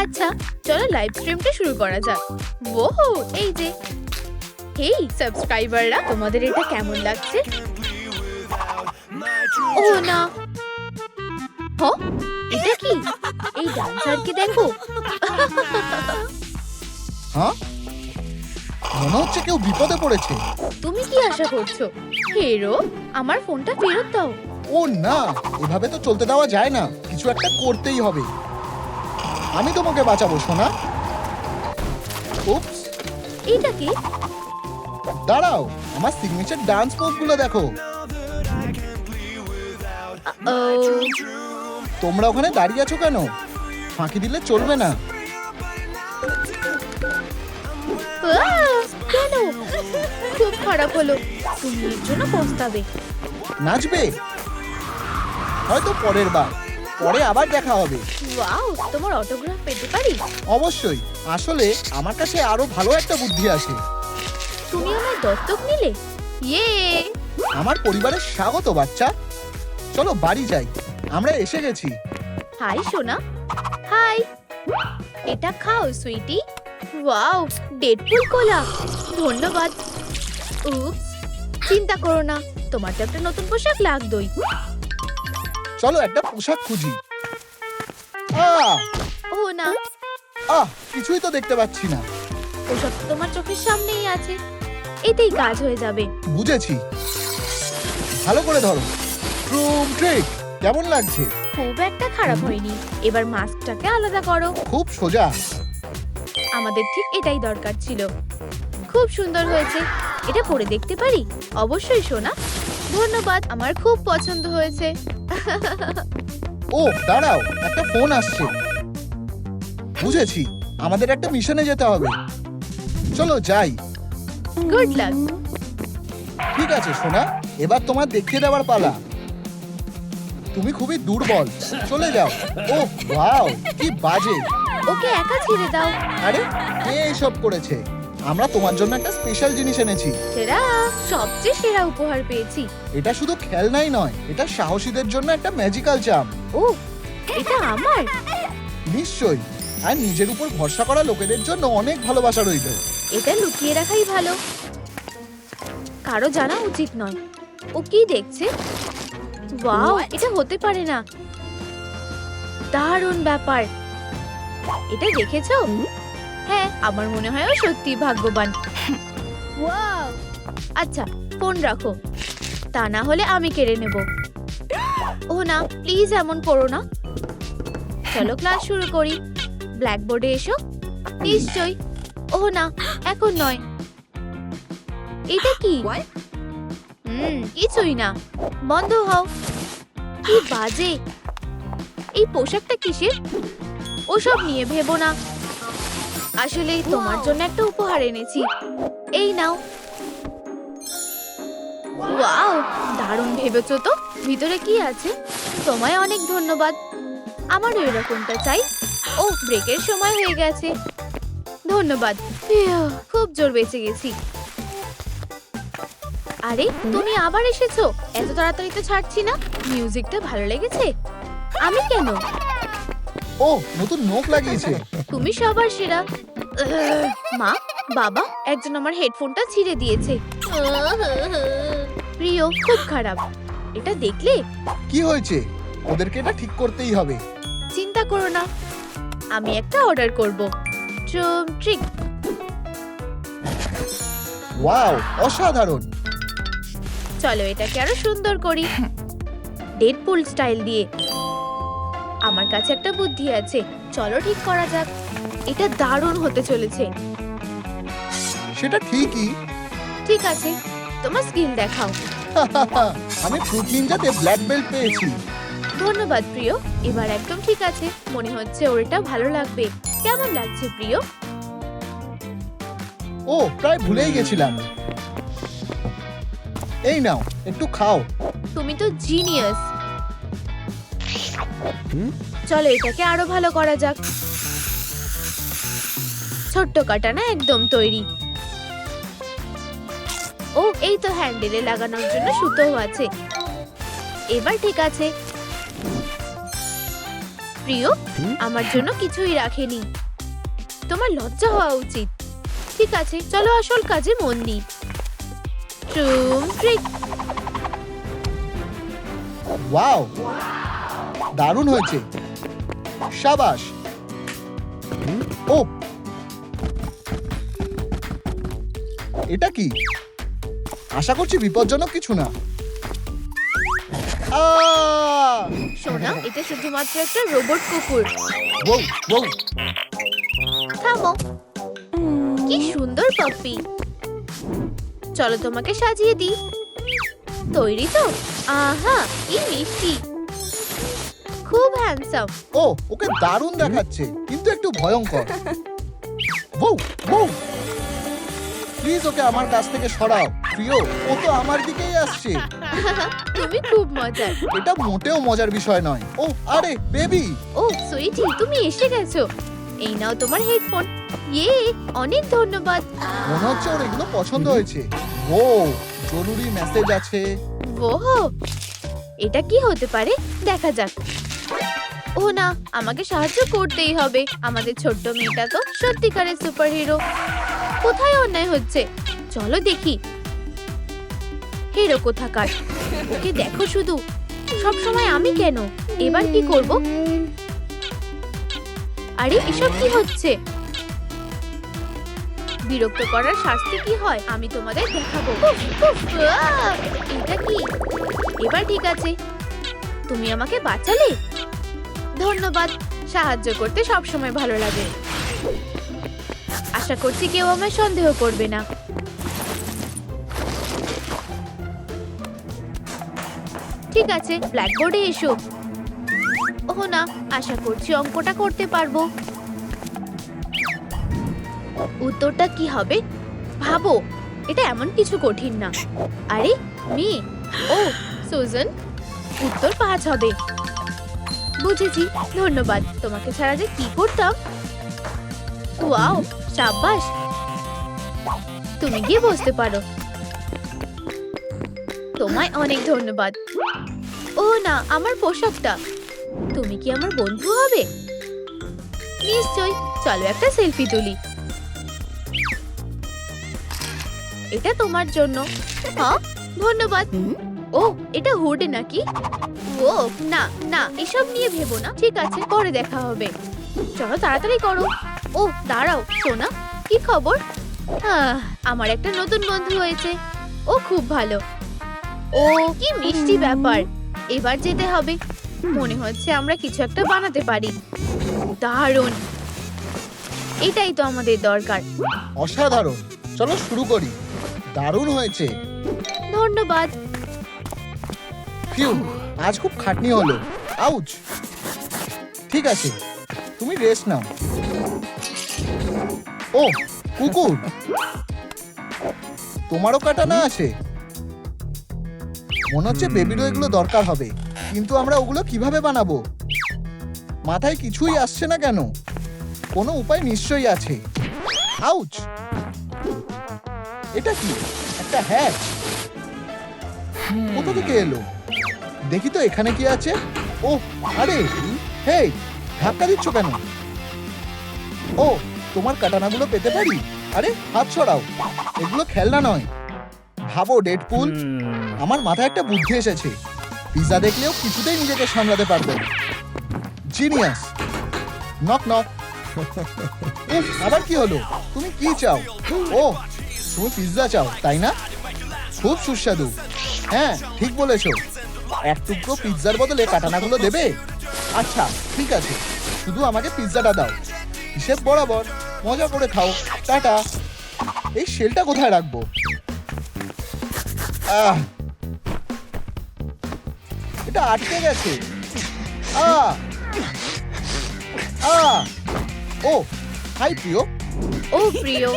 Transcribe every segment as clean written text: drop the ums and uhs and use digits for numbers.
আচ্ছা, চলো লাইভ স্ট্রিমটা শুরু করা যাক। ওহো, এই যে হেই সাবস্ক্রাইবাররা, তোমাদের এটা কেমন লাগছে? ও না, এটা কি? এই ডান্সারকে দেখো। হ্যাঁ, মনে হচ্ছে কেউ বিপদে পড়েছে। তুমি কি আশা করছো? হিরো, আমার ফোনটা ফেরত দাও। ও না, এভাবে তো চলতে দেওয়া যায় না, কিছু একটা করতেই হবে। আমি তোমাকে বাঁচাবো সোনা। উপস, এইটা কি? দাঁড়াও, আমার সিগনেচার ডান্স মুভগুলো দেখো। ও, তোমরা ওখানে দাঁড়িয়ে আছো কেন? ফাঁকি দিলে চলবে না। কেন? খুব খারাপ হলো, তুমি এর জন্য পস্তাবে। নাচবে? হয়তো পরের বার, পরে আবার দেখা হবে। ওয়াও, তোমার অটোগ্রাফ পেতে পারি? অবশ্যই, আসলে আমার কাছে আরো ভালো একটা বুদ্ধি আছে। তুমি আমায় দত্তক নিলে? ইয়ে! আমার পরিবারের স্বাগত বাচ্চা। চলো বাড়ি যাই, আমরা এসে গেছি। হাই সোনা। হাই, এটা খাও সুইটি। ওয়াও, ডেডপুল কোলা। ধন্যবাদ। উপস, চিন্তা করো না, তোমার তো একটা নতুন পোশাক লাগবেই। চলো একটা পোশাক খুঁজি। আহ ও না, আহ কিছুই তো দেখতে পাচ্ছি না। পোশাক তো তোমার চোখের সামনেই আছে, এতেই কাজ হয়ে যাবে। বুঝেছি, ভালো করে ধরো। ট্রুম ট্রিক, কেমন লাগছে? খুব একটা খারাপ হয়নি। এবার মাস্কটাকে আলাদা করো। খুব সোজা। আমাদের ঠিক এটাই দরকার ছিল। খুব সুন্দর হয়েছে। এটা পরে দেখতে পারি? অবশ্যই সোনা। ধন্যবাদ, আমার খুব পছন্দ হয়েছে। ও দাঁড়াও, একটা ফোন আসছে। বুঝেছি, আমাদের একটা মিশনে যেতে হবে। চলো যাই। Good luck. ঠিক আছে সোনা, এবার তোমার দেখিয়ে দেওয়ার পালা। তুমি খুবই দুর্বল, চলে যাও। ও ওয়াও, কি বাজে। ওকে একা ছেড়ে দাও। আরে কে এসব করেছে? আমরা তোমার জন্য একটা স্পেশাল জিনিস এনেছি। সেরা, সবচেয়ে সেরা উপহার পেয়েছি। এটা শুধু খেলনাই নয়, এটা সাহসীদের জন্য একটা ম্যাজিক্যাল চাম। ও, এটা আমার? নিশ্চয়ই, আর নিজের উপর ভরসা করা লোকেদের জন্য অনেক ভালোবাসা রইল। এটা লুকিয়ে রাখাই ভালো, কারো জানা উচিত নয়। ও কি দেখছে? ওয়াও, এটা হতে পারে না। দারুণ ব্যাপার। এটা দেখেছো? হ্যাঁ, আমার মনে হয় ও সত্যি ভাগ্যবান। ওয়াও! আচ্ছা, ফোন রাখো, তা না হলে আমি কেড়ে নেব। ও না, প্লিজ এমন করো না। চলো ক্লাস শুরু করি। ব্ল্যাকবোর্ডে এসো। নিশ্চয়ই। ও না, এখন নয়। এটা কি? কিছুই না। বন্ধ হও। কি বাজে। এই পোশাকটা কিসের? ওসব নিয়ে ভেবো না। আসলে তোমার জন্য একটা উপহার এনেছি। এই নাও। ওয়াও, দারুণ ভেবেছো তো। ভিতরে কি আছে? তোমায় অনেক ধন্যবাদ। আমারও এরকমটা চাই। ও, ব্রেকের সময় হয়ে গেছে। ধন্যবাদ। ফিউ, খুব জোর বেঁচে গেছি। আরে, তুমি আবার এসেছো? এত তাড়াতাড়ি তো ছাড়ছি না। মিউজিকটা ভালো লেগেছে? আমি কেন? ও, নতুন নোক লাগিয়েছে। তুমি সবার সেরা। মা, বাবা, একজন আমার হেডফোনটা ছিঁড়ে দিয়েছে। প্রিয়, খুব খারাপ। এটা দেখলে? কি হয়েছে? ওদেরকে এটা ঠিক করতেই হবে। চিন্তা করো না, আমি একটা অর্ডার করব। ট্রুম ট্রিক। ওয়াও, অসাধারণ। চলো এটাকে আরো সুন্দর করি, ডেডপুল স্টাইল দিয়ে। আমার কাছে একটা বুদ্ধি আছে, চলো ঠিক করা যাক। এটা দারুণ হতে চলেছে। সেটা ঠিকই। ঠিক আছে, তোমার স্কিল দেখাও। আমি ফ্রুট নিনজাতে ব্ল্যাক বেল্ট পেয়েছি। ধন্যবাদ প্রিয়, এবার একদম ঠিক আছে। মনে হচ্ছে ওর এটা ভালো লাগবে। কেমন লাগছে প্রিয়? ও, প্রায় ভুলেই গেছিলাম। এই নাও, একটু খাও। তুমি তো জিনিয়াস। চলো এটাকে আরো ভালো করা যাক। ছোট্ট কাটানা একদম তৈরি। ও, এই তো হ্যান্ডেলে লাগানোর জন্য সুতোও আছে। এবার ঠিক আছে। প্রিয় আমার জন্য কিছুই রাখেনি। তোমার লজ্জা হওয়া উচিত। ঠিক আছে, চলো আসল কাজে মন দিই। ট্রুম ট্রিক। ওয়াও, দারুণ হয়েছে, শাবাশ। ও, এটা কি? আশা করছি বিপজ্জনক কিছু না। সোনা, এটা শুধুমাত্র একটা রোবট কুকুর। বউ বউ, থামো। কি সুন্দর পাপ্পি। চলো তোমাকে সাজিয়ে দিই। তৈরি তো? আহা, কি মিষ্টি, খুব হ্যান্ডসাম। ও, ওকে দারুণ দেখাচ্ছে, কিন্তু একটু ভয়ঙ্কর। বউ বউ, প্লিজ ওকে আমার কাছ থেকে সরাও। প্রিয়, ও তো আমার দিকেই আসছে। তুমি খুব মজার। এটা মোটেও মজার বিষয় নয়। ও আরে বেবি। ও সুইটি, তুমি এসে গেছো। এই নাও তোমার হেডফোন। ইয়ে, অনেক ধন্যবাদ। মনে হচ্ছে ওর এগুলো পছন্দ হয়েছে। ও, জরুরি মেসেজ আছে। ওহো, এটা কি হতে পারে? দেখা যাক। ও না, আমাকে সাহায্য করতেই হবে। আমাদের ছোট্ট মেয়েটা তো সত্যিকারের সুপারহিরো। কোথায় অন্যায় হচ্ছে? চলো দেখি। হিরো কোথাকার, ওকে দেখো শুধু। সব সময় আমি কেন? এবার কি করব? আরে এসব কি হচ্ছে? বিরক্ত করার শাস্তি কি হয় আমি তোমাদের দেখাবো। উফ, উফ, আহ! এটা কি? এবার ঠিক আছে, তুমি আমাকে বাঁচালে। ধন্যবাদ। সাহায্য করতে সবসময় ভালো লাগে। আশা করছি কেউ আমায় সন্দেহ করবে না। ঠিক আছে, ব্ল্যাকবোর্ডে এসো। ওহ না, আশা করছি অঙ্কটা করতে পারবো। উত্তরটা কি হবে? ভাবো, এটা এমন কিছু কঠিন না। আরে মেয়ে, ও সুজন, উত্তর 5 হবে। বুঝেছি, ধন্যবাদ। তোমাকে ছাড়া যে কি করতাম। ওয়াও, সাব্বাস। তুমি গিয়ে বসতে পারো। তোমায় অনেক ধন্যবাদ। ও না, আমার পোশাকটা। তুমি কি আমার বন্ধু হবে? নিশ্চয়ই। চলো একটা সেলফি তুলি। এটা তোমার জন্য। হ্যাঁ, ধন্যবাদ। ও, এটা হুড নাকি? ও না না, এসব নিয়ে ভেবো না। ঠিক আছে, পরে দেখা হবে। চলো তাড়াতাড়ি করো। ও দাঁড়াও, সোনা, কি খবর? আমার একটা নতুন বন্ধু হয়েছে। ও খুব ভালো। ও কি মিষ্টি ব্যাপার। এবার যেতে হবে। মনে হচ্ছে আমরা কিছু একটা বানাতে পারি। দারুণ, এটাই তো আমাদের দরকার। অসাধারণ, চলো শুরু করি। দারুণ হয়েছে। ধন্যবাদ। ফিউ, আজ খুব খাটনি হলো। আউচ। ঠিক আছে, তুমি রেস্ট নাও। ও, কুকুর, তোমারও কাটানা আছে? মনে হচ্ছে বেবিরও এগুলো দরকার হবে, কিন্তু আমরা ওগুলো কিভাবে বানাবো? মাথায় কিছুই আসছে না কেন? কোনো উপায় নিশ্চয়ই আছে। আউচ। এটা কি? একটা হ্যাট? কোথা থেকে এলো? দেখি তো এখানে কি আছে। ও আরে, হেই, ধাক্কা দিচ্ছ কেন? ও, তোমার কাটানাগুলো পেতে পারি? আরে হাত ছড়াও, এগুলো খেলনা নয়। ভাবো ডেডপুল, আমার মাথায় একটা বুদ্ধি এসেছে। পিজা দেখলেও কিছুতেই নিজেকে সামলাতে পারবে। জিনিয়াস। Knock knock. উফ, আবার কি হলো? তুমি কি চাও? ও, তুমি পিৎজা চাও তাই না? খুব সুস্বাদু। হ্যাঁ, ঠিক বলেছো। এক টুকরো পিৎজার বদলে কাটানাগুলো দেবে? আচ্ছা ঠিক আছে, শুধু আমাকে পিৎজাটা দাও। হিসেব বরাবর। মজা করে খাও। টাটা। এই শেলটা কোথায় রাখবো? এটা আটকে গেছে। ও হাই প্রিয়। ও প্রিয়,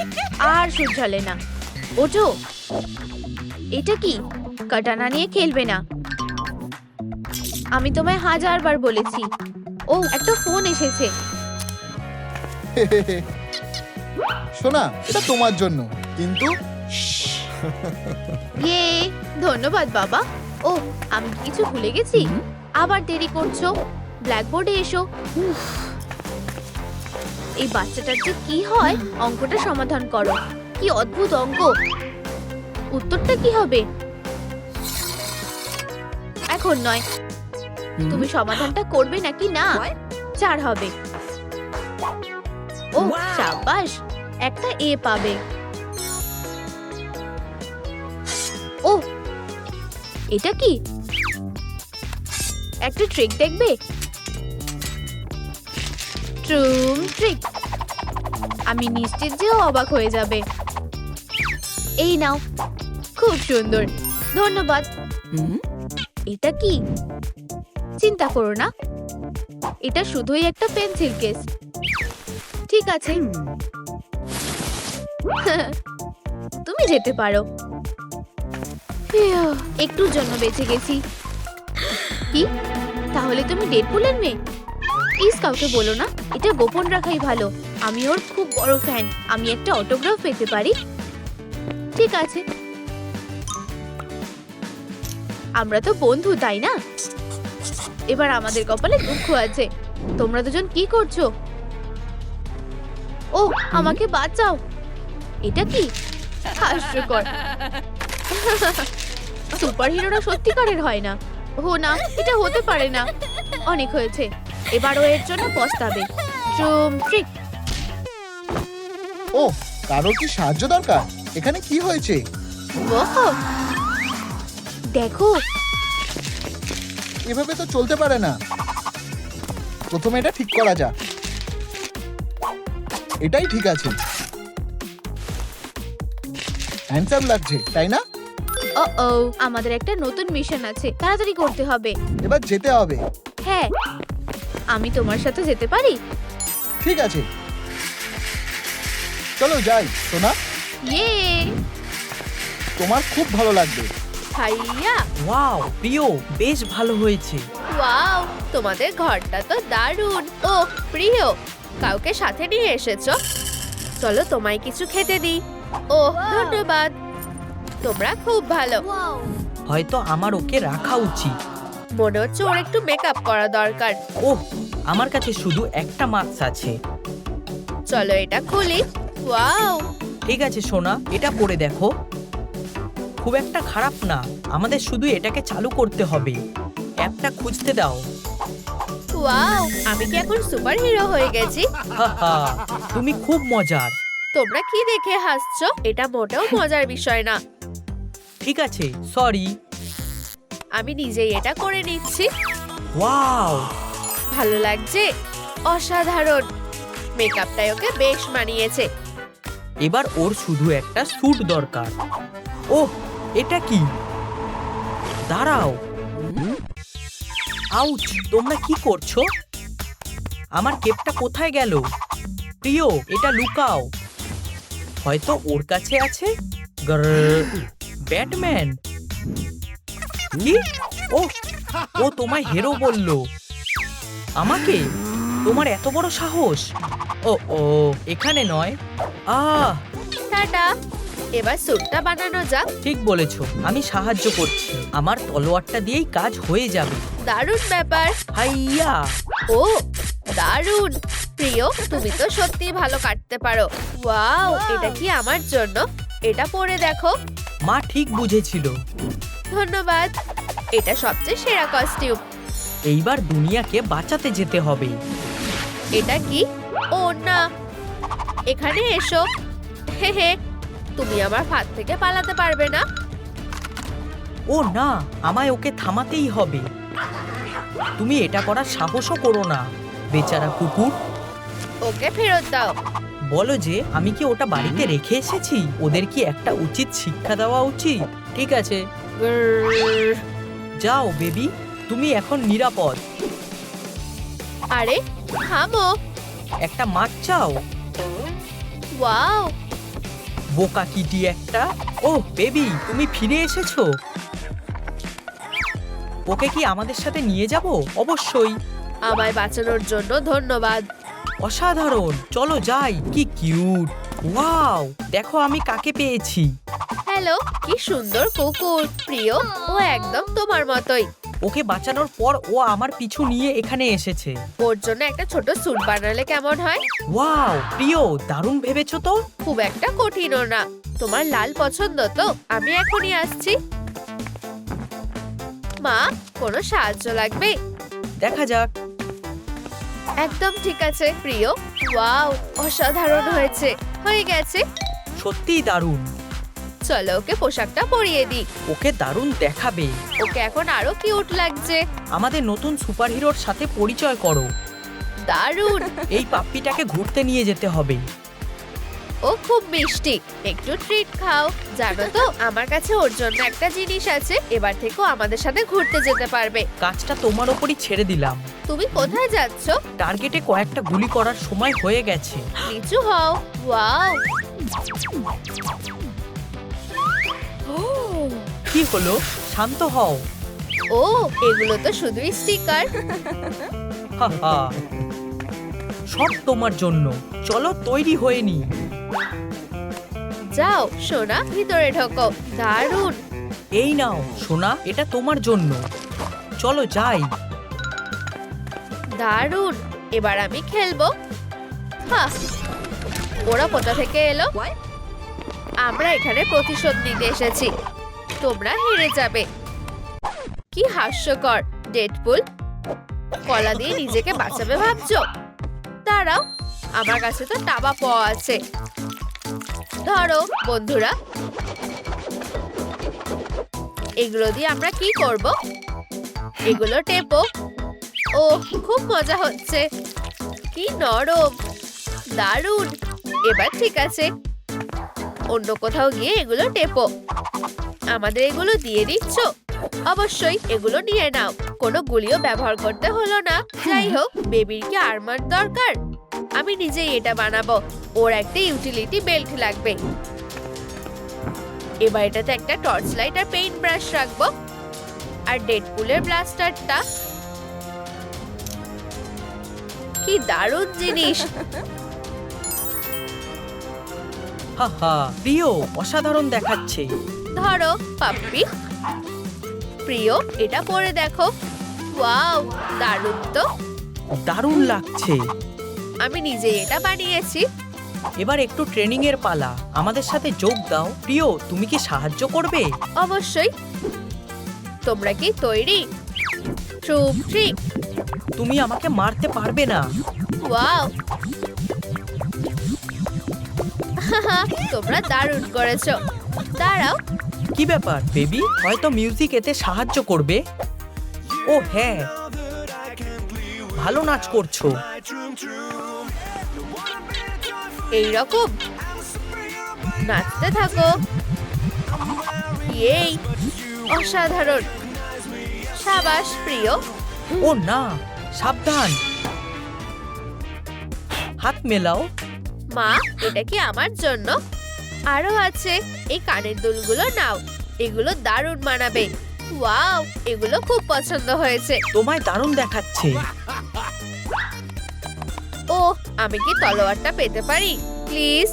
আর শুধরালে না। ওঠো। এটা কি? কাটানা নিয়ে খেলবে না। আমি তোমায় 1000 বার বলেছি। ও, একটা ফোন এসেছে। শোনা, এটা তোমার জন্য, কিন্তু ইয়ে, ধন্যবাদ বাবা। ও, আমি কি কিছু ভুলে গেছি? আবার দেরি করছো। ব্ল্যাকবোর্ডে এসো। এই বাচ্চাটার যে কি হয়, অঙ্কটা সমাধান করো। কি অদ্ভুত অঙ্ক! উত্তরটা কি হবে? এখন নয়, তুমি সমাধানটা করবে নাকি না? 4 হবে। ও সাবাস, একটা এ পাবে। ও এটা কি? একটা ট্রিক দেখবে? ট্রুম ট্রিক। আমি নিশ্চিত যে ও অবাক হয়ে যাবে। এই নাও, খুব সুন্দর, ধন্যবাদ। এটা কি? চিন্তা করো না, এটা শুধুই একটা পেন্সিল কেস। ঠিক আছে, তুমি যেতে পারো। একটুর জন্য বেঁচে গেছি। কি? তাহলে তুমি ডেডপুলের মেয়ে? প্লিজ কাউকে বলো না, এটা গোপন রাখাই ভালো। আমি ওর খুব বড় ফ্যান। আমি একটা অটোগ্রাফ পেতে পারি? ঠিক আছে, আমরা তো বন্ধু, তাই না? এবার আমাদের কপালে দুঃখ আছে। তোমরা দুজন কি করছো? ও আমাকে বাঁচাও। এটা কি? হাস্যকর। সুপারহিরোরা সত্যিকারের হয় না। ও না, এটা হতে পারে না। অনেক হয়েছে, এবার ও এর জন্য পস্তাবে। ট্রুম ট্রিক। ও, কারোর কি সাহায্য দরকার? এখানে কি হয়েছে? ওহো, দেখো। এভাবে তো চলতে পারে না। প্রথমে এটা ঠিক করা যাক। এটাই ঠিক আছে। হ্যান্ডসাম লাগছে, তাই না? ও আমাদের একটা নতুন মিশন আছে, তাড়াতাড়ি করতে হবে। এবার যেতে হবে। হ্যাঁ, আমি তোমার সাথে যেতে পারি? ঠিক আছে, চলো যাই। সোনা, ইয়ে, তোমার খুব ভালো লাগবে। হাইয়া! ওয়াও প্রিয়, বেশ ভালো হয়েছে। ওয়াও, তোমাদের ঘরটা তো দারুণ। ও প্রিয়, কাউকে সাথে নিয়ে এসেছো? চলো তোমায় কিছু খেতে দিই। ও ধন্যবাদ, তোমরা খুব ভালো। হয়তো আমার ওকে রাখা উচিত। মনে হচ্ছে ওর একটু মেকআপ করা দরকার। ওহ, আমার কাছে শুধু একটা মাস্ক আছে। চলো এটা খুলি। ওয়াও, ঠিক আছে সোনা, এটা পরে দেখো। খুব একটা খারাপ না। আমাদের শুধু এটাকে চালু করতে হবে। অ্যাপটা খুঁজতে দাও। ওয়াও, আমি কি এখন সুপারহিরো হয়ে গেছি? হাহা, তুমি খুব মজার। তোমরা কি দেখে হাসছো? এটা মোটেও মজার বিষয় না। ঠিক আছে, সরি। আমি নিজেই এটা করে নিচ্ছি। ওয়াও, ভালো লাগছে? অসাধারণ। মেকআপটাই ওকে বেশ মানিয়েছে। এবার ওর শুধু একটা স্যুট দরকার। ওহ, এটা কি? দাঁড়াও। আউচ, তোমরা কি করছো? আমার কেপটা কোথায় গেল? প্রিয়, এটা লুকাও। হয়তো ওর কাছে আছে। ব্যাটম্যান কি? ও ও তোমায় হিরো বললো। আমাকে? তোমার এত বড় সাহস? ও ও, এখানে নয়। টাটা, এবার স্যুটটা বানানো যাক। ঠিক বলেছো, আমি সাহায্য করছি। আমার তলোয়ারটা দিয়েই কাজ হয়ে যাবে। দারুণ ব্যাপার। হাইয়া! ও দারুণ। প্রিয়, তুমি তো সত্যি ভালো কাটতে পারো। ওয়াও, এটা কি আমার জন্য? এটা পরে দেখো। মা ঠিক বুঝেছিল। ধন্যবাদ, এটা সবচেয়ে সেরা কস্টিউম। এইবার দুনিয়াকে বাঁচাতে যেতে হবে। এটা কি? ও না, এখানে এসো। হে হে, তুমি আমার হাত থেকে পালাতে পারবে না। ও না, আমায় ওকে থামাতেই হবে। তুমি এটা করার সাহসও করো না, বেচারা কুকুর। ওকে ফেরত দাও। বলো যে আমি কি ওটা বাড়িতে রেখে এসেছি? ওদের কি একটা উচিত শিক্ষা দেওয়া উচিত? ঠিক আছে, গ্ররর। যাও বেবি, তুমি এখন নিরাপদ। আরে থামো। একটা মাছ চাও? ওয়াও, বোকা কিটি একটা। ওহ বেবি, তুমি ফিরে এসেছো। ওকে কি আমাদের সাথে নিয়ে যাব? অবশ্যই। আমায় বাঁচানোর জন্য ধন্যবাদ। অসাধারণ, চলো যাই। কি কিউট! ওয়াও, দেখো আমি কাকে পেয়েছি। হ্যালো, কি সুন্দর কুকুর। প্রিয়, ও একদম তোমার মতোই। ও ওকে বাঁচানোর পর ও আমার পিছু নিয়ে এখানে এসেছে। ওর জন্য একটা ছোট স্যুট বানালে কেমন হয়? ওয়াও প্রিয়, দারুণ ভেবেছো তো। খুব একটা কঠিনও না। তোমার লাল পছন্দ তো? আমি এখনই আসছি। মা, কোনো সাহায্য লাগবে? দেখা যাক। একদম ঠিক আছে প্রিয়। ওয়াও, অসাধারণ হয়েছে। হয়ে গেছে। সত্যিই দারুণ। চলো ওকে পোশাকটা পরিয়ে দিই। ওকে দারুণ দেখাবে। ওকে এখন আরো কিউট লাগছে। আমাদের নতুন সুপারহিরোর সাথে পরিচয় করো। দারুণ। এই পাপ্পিটাকে ঘুরতে নিয়ে যেতে হবে। ও খুব মিষ্টি। একটু ট্রিট খাও। জানো তো, আমার কাছে ওর জন্য একটা জিনিস আছে। এবার থেকে ও আমাদের সাথে ঘুরতে যেতে পারবে। কাজটা তোমার ওপরই ছেড়ে দিলাম। তুমি কোথায় যাচ্ছ? টার্গেটে কয়েকটা গুলি করার সময় হয়ে গেছে। নিচু হও। ওয়াও। কি হলো? শান্ত হও। ও, এগুলো তো শুধুই স্টিকার। হাহা, সব তোমার জন্য। চলো তৈরি হয়ে নি। যাও সোনা, ভিতরে ঢোকো। দারুণ। এই নাও সোনা, এটা তোমার জন্য। চলো যাই। দারুণ। এবার আমি খেলবো। হ্যাঁ, ওরা কোথা থেকে এলো? আমরা এখানে প্রতিশোধ নিতে এসেছি। তোমরা হেরে যাবে। কি হাস্যকর। ডেডপুল, কলা দিয়ে নিজেকে বাঁচাবে ভাবছো? দাঁড়াও, আমার কাছে তো টাবা পাওয়া আছে। ধরো বন্ধুরা। এগুলো দিয়ে আমরা কি করব? এগুলো টেপো। ও, খুব মজা হচ্ছে। কি নরম। দারুণ। এবার ঠিক আছে। অন্য কোথাও গিয়ে এগুলো টেপো। আমাদের এগুলো দিয়ে দিচ্ছ? অবশ্যই, এগুলো নিয়ে নাও। কোনো গুলিও ব্যবহার করতে হলো না। যাই হোক, বেবির কি আর্মার দরকার? আমি নিজেই এটা বানাবো। ওর একটা ইউটিলিটি বেল্ট লাগবে। এবার এটাতে একটা টর্চ লাইট আর পেইন্ট ব্রাশ রাখবো। আর ডেডপুলের ব্লাস্টারটা। কি দারুণ জিনিস। হাহা, প্রিয়, অসাধারণ দেখাচ্ছে। ধরো পাপ্পি। প্রিয়, এটা পরে দেখো। ওয়াও, দারুণ তো। দারুণ লাগছে। আমি নিজেই এটা বানিয়েছি। এবার একটু ট্রেনিং এর পালা। আমাদের সাথে যোগ দাও। প্রিয়, তুমি কি সাহায্য করবে? অবশ্যই। তোমরা কি তৈরি? ট্রুপ ট্রিক। তুমি আমাকে মারতে পারবে না। ওয়াও। তোমরা দারুণ করেছো। দাঁড়াও। কি ব্যাপার বেবি? হয়তো মিউজিক এতে সাহায্য করবে। ও হ্যাঁ, ভালো নাচ করছো। এইরকম নাচতে থাকো। এই অসাধারণ। সাবাস প্রিয়। ও না, সাবধান। হাত মেলাও। মা, এটা কি আমার জন্য? আরো আছে। এই কানের দুলগুলো নাও। এগুলো দারুণ মানাবে। ওয়াও, এগুলো খুব পছন্দ হয়েছে। তোমায় দারুণ দেখাচ্ছে। ও, আমি কি তলোয়ারটা পেতে পারি প্লিজ?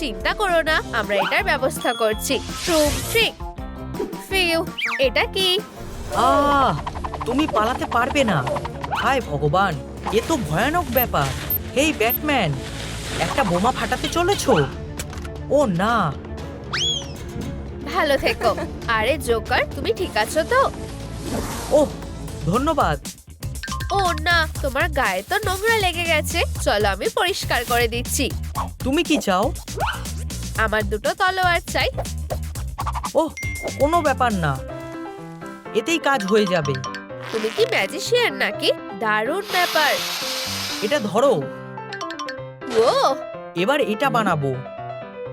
চিন্তা করো না, আমরা এটার ব্যবস্থা করছি। Troop trick. ফিউ, এটা কি? আহ, তুমি পালাতে পারবে না। হায় ভগবান, এ তো ভয়ানক ব্যাপার। হেই ব্যাটম্যান, একটা বোমা ফাটাতে চলেছো? ও না। ভালো থেকো। আরে জোকার, তুমি ঠিক আছো তো? ওহ, ধন্যবাদ। ও না, তোমার গায়ে তো নোংরা লেগে গেছে। চলো আমি পরিষ্কার করে দিচ্ছি। তুমি কি চাও? আমার দুটো তলোয়ার চাই। ওহ, কোনো ব্যাপার না, এতেই কাজ হয়ে যাবে। তুমি কি ম্যাজিশিয়ান নাকি? দারুণ ব্যাপার। এটা ধরো। ও, এবার এটা বানাবো।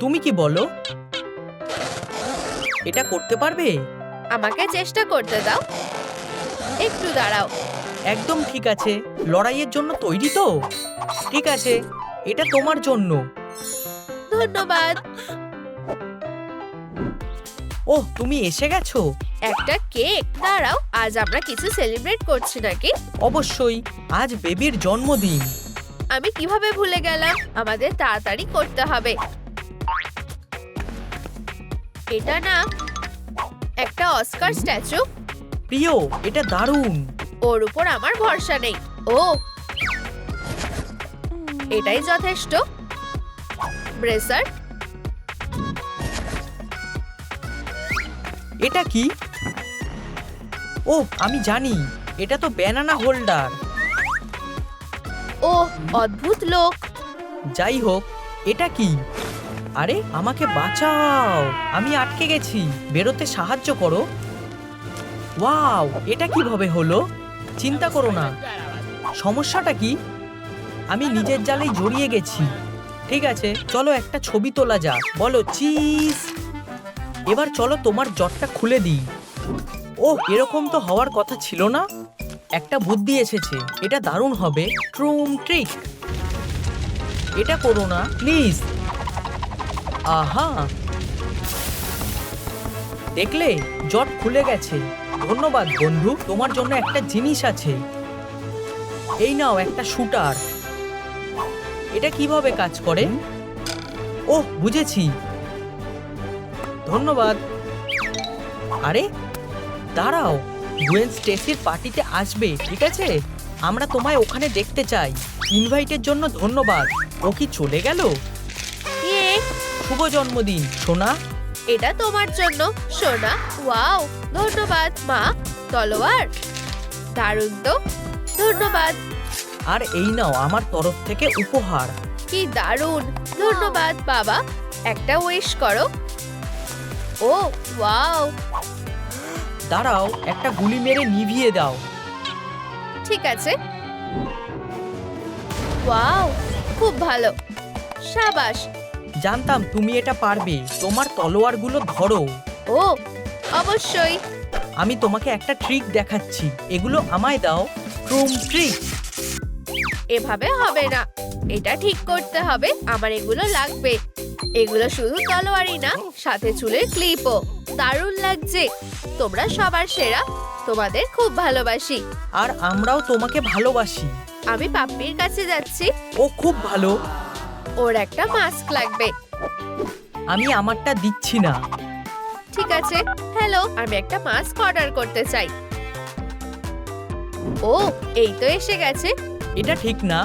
তুমি কি বলো? এটা করতে পারবে? আমাকে চেষ্টা করতে দাও। একটু দাঁড়াও। একদম ঠিক আছে। লড়াইয়ের জন্য তৈরি তো? ঠিক আছে, এটা তোমার জন্য। ধন্যবাদ। ওহ, তুমি এসে গেছো। একটা কেক। দাঁড়াও, আজ আমরা কিছু সেলিব্রেট করছি নাকি? অবশ্যই, আজ বেবির জন্মদিন। আমি কিভাবে ভুলে গেলাম? আমাদের তাড়াতাড়ি করতে হবে। এটা না একটা অস্কার স্ট্যাচু। প্রিয়, এটা দারুণ। ওর উপর আমার ভরসা নেই। ও, এটাই যথেষ্ট। ব্রেসার, এটা কি? ও, আমি জানি, এটা তো ব্যানানা হোল্ডার। ও অদ্ভুত লোক। যাই হোক, এটা কি? আরে আমাকে বাঁচাও, আমি আটকে গেছি, বেরোতে সাহায্য করো। ওয়াও, এটা কিভাবে হলো? চিন্তা করো না। সমস্যাটা কি? আমি নিজের জালেই জড়িয়ে গেছি। ঠিক আছে, চলো একটা ছবি তোলা যাক। বলো চিজ। এবার চলো তোমার জটটা খুলে দিই। ও, এরকম তো হওয়ার কথা ছিল না। একটা বুদ্ধি এসেছে, এটা দারুণ হবে। ট্রুম ট্রিক। এটা করো না প্লিজ। আহা, দেখলে জট খুলে গেছে। ধন্যবাদ বন্ধু, তোমার জন্য একটা জিনিস আছে। এই নাও একটা শুটার। এটা কিভাবে কাজ করে? ওহ, বুঝেছি, ধন্যবাদ। আরে দাঁড়াও, গুয়েন স্টেসির পার্টিতে আসবে, ঠিক আছে? আমরা তোমায় ওখানে দেখতে চাই। ইনভাইটের জন্য ধন্যবাদ। ও কি চলে গেল? এ, শুভ জন্মদিন সোনা। এটা তোমার জন্য সোনা। ওয়াও, ধন্যবাদ মা। তলোয়ার, দারুণ তো। ধন্যবাদ। আর এই নাও আমার তরফ থেকে উপহার। কি দারুণ। ধন্যবাদ বাবা। একটা উইশ করো। ও ওয়াও, দাঁড়াও, একটা গুলি মেরে নিভিয়ে দাও। ঠিক আছে। ওয়াও, খুব ভালো। সাবাস। জানতাম তুমি এটা পারবে। তোমার তলোয়ারগুলো ধরো। ও অবশ্যই। আমি তোমাকে একটা ট্রিক দেখাচ্ছি, এগুলো আমায় দাও। ট্রুম ট্রিক। এভাবে হবে না, এটা ঠিক করতে হবে। আমার এগুলো লাগবে। এগুলো শুধু তলোয়ারই না, সাথে চুলের ক্লিপও। দারুণ লাগছে। তোমরা সবার সেরা। তোমাদের খুব ভালোবাসি। আর আমরাও তোমাকে ভালোবাসি। আমি পাপ্পির কাছে যাচ্ছি। ও খুব ভালো। ওর একটা মাস্ক লাগবে। আমি আমারটা দিচ্ছি না। ঠিক আছে। হ্যালো, আমি একটা মাস্ক অর্ডার করতে চাই। ও, এই তো এসে গেছে। এটা ঠিক না।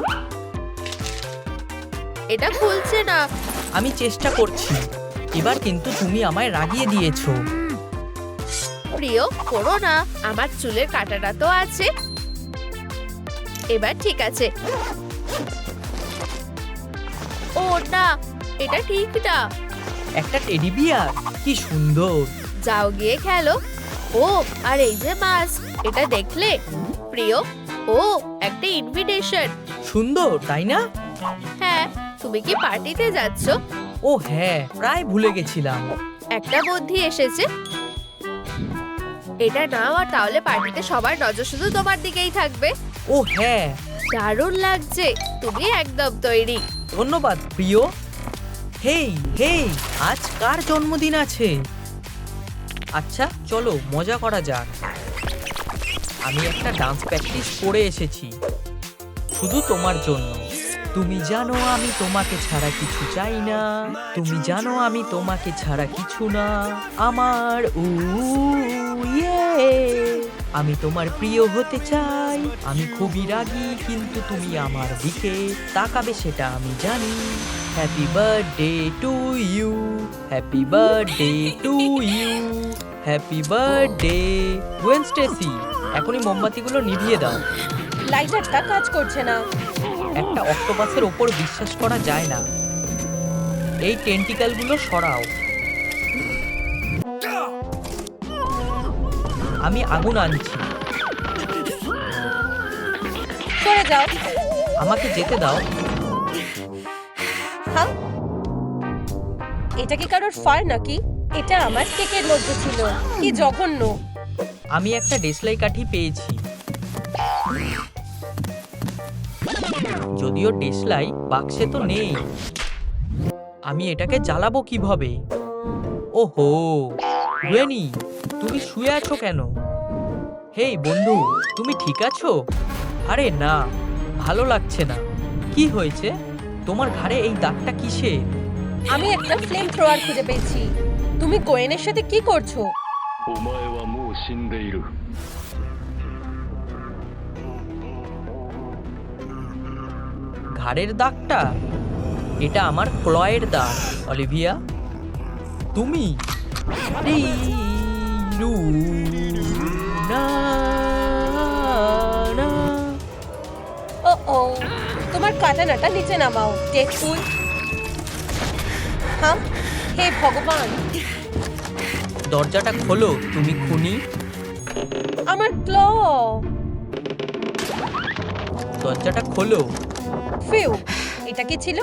এটা খুলছে না। আমি চেষ্টা করছি। এবার কিন্তু তুমি আমায় রাগিয়ে দিয়েছো। প্রিয়, করো না। আমার চুলের কাঁটাটা তো আছে। এবার ঠিক আছে। ও না, এটা ঠিক না। একটা টেডি বিয়ার, কি সুন্দর। যাও গিয়ে খেলো। ও, আর এই যে মাস্ক, এটা দেখলে? প্রিয়, ও একটা ইনভিটেশন। সুন্দর, তাই না? হ্যাঁ, তুমি কি পার্টিতে যাচ্ছ? ও হ্যাঁ, প্রায় ভুলে গেছিলাম। একটা বুদ্ধি এসেছে। এটা নাও, আর তাহলে পার্টিতে সবার নজর শুধু তোমার দিকেই থাকবে। ও হ্যাঁ, দারুণ লাগছে। তুমি একদম তৈরি। ধন্যবাদ প্রিয়। হেই হেই, আজ কার জন্মদিন আছে? আচ্ছা চলো মজা করা যাক। আমি একটা ডান্স প্র্যাকটিস করে এসেছি শুধু তোমার জন্য। তুমি জানো আমি তোমাকে ছাড়া কিছু চাই না। তুমি জানো আমি তোমাকে ছাড়া কিছু না। আমার ইয়ে, আমি তোমার প্রিয় হতে চাই। আমি খুবই রাগী, কিন্তু তুমি আমার দিকে তাকাবে সেটা আমি জানি। Happy birthday to you, happy birthday to you, happy birthday. Gwen Stacy, এখনই মোমবাতিগুলো নিভিয়ে দাও। লাইটারটা কাজ করছে না। একটা অক্টোপাসের ওপর বিশ্বাস করা যায় না। এই টেন্টিকেলগুলো সরাও। আমি আগুন আনছি। সরে যাও। আমাকে যেতে দাও। এটা কি কারোর ফার নাকি? এটা আমার কেকের মধ্যে ছিল। কি জঘন্য। আমি একটা দেশলাই কাঠি পেয়েছি। যদিও দেশলাই বাক্সে তো নেই। আমি এটাকে জ্বালাবো কিভাবে? ওহো, গুয়েনি, তুমি শুয়ে আছো কেন? হেই বন্ধু, তুমি ঠিক আছো? আরে না, ভালো লাগছে না। কি হয়েছে? তোমার ঘাড়ে এই দাগটা কিসের? আমি একটা ফ্লেম থ্রোয়ার খুঁজে পেয়েছি। তুমি গোয়েনের সাথে কি করছো? お前はもう死んでいる。ঘাড়ের দাগটা? এটা আমার ক্লয়ের দাগ, অলিভিয়া। তুমি না, না। ও তোমার কাটানাটা নিচে নামাও ডেডপুল। হ্যাঁ, হে ভগবান, দরজাটা খোলো, তুমি খুনি। আমার ক্ল। দরজাটা খোলো। ফিউ, এটা কি ছিল?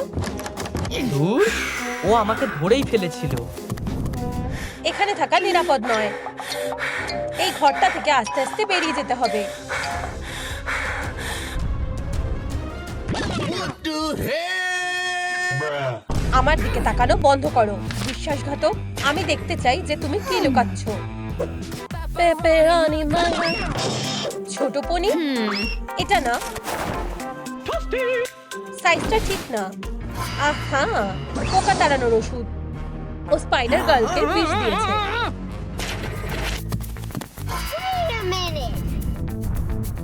ধুর, ও আমাকে ধরেই ফেলেছিল। এখানে থাকা নিরাপদ নয়। এই ঘরটা থেকে আস্তে আস্তে বেরিয়ে যেতে হবে। আমার দিকে তাকানো বন্ধ করো, বিশ্বাসঘাতক। আমি দেখতে চাই যে তুমি কি লুকাচ্ছ। পেপারনি মামা। ছোট পনি, এটা না, সাইজটা ঠিক না। আহা, পোকা তাড়ানোর ওষুধ। ও স্পাইডার গার্লকে বিষ দিয়েছে।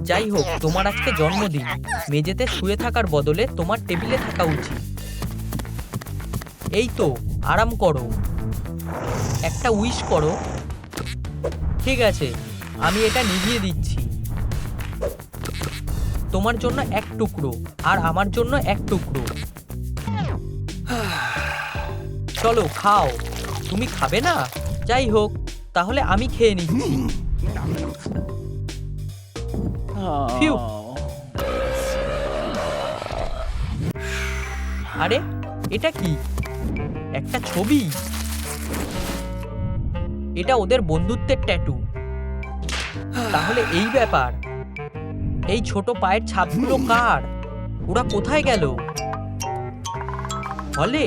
যাই হোক, তোমার আজকে জন্মদিন। মেঝেতে শুয়ে থাকার বদলে তোমার টেবিলে থাকা উচিত। এই তো, আরাম করো, একটা উইশ করো। ঠিক আছে, আমি এটা নিভিয়ে দিচ্ছি। তোমার জন্য এক টুকরো, আর আমার জন্য এক টুকরো। চলো খাও। তুমি খাবে না? যাই হোক, তাহলে আমি খেয়ে নিচ্ছি। ফিউ। আরে, এটা কি? একটা ছবি। এটা ওদের বন্ধুত্বের ট্যাটু। তাহলে এই ব্যাপার। এই ছোট পায়ের ছাপগুলো কার? ওরা কোথায় গেল? হলে?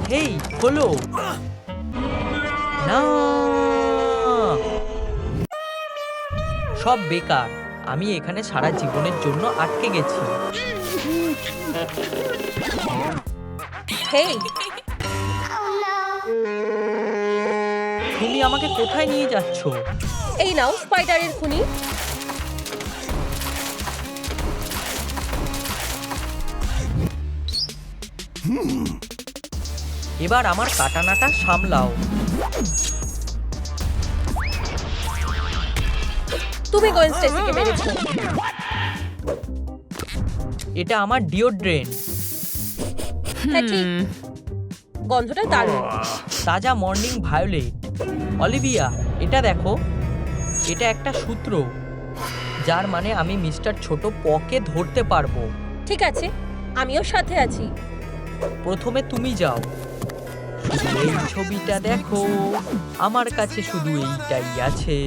হেই, খোলো না। সব বেকার। আমি এখানে সারা জীবনের জন্য আটকে গেছি। হেই, তুমি আমাকে কোথায় নিয়ে যাচ্ছ? এই নাও স্পাইডারের খুনি। এবার আমার কাটানাটা সামলাও। তুমি গোয়েন স্টেসিকে মেরেছো। এটা আমার ডিওড্রেন্ট। হ্যাঁ ঠিক, গন্ধটা দারুণ। তাজা মর্নিং ভায়োলেট। অলিভিয়া, এটা দেখো। এটা একটা সূত্র, যার মানে আমি মিস্টার ছোট পকে ধরতে পারবো। ঠিক আছে, আমিও সাথে আছি। প্রথমে তুমি যাও। শুধু এই ছবিটা দেখো, আমার কাছে শুধু এইটাই আছে।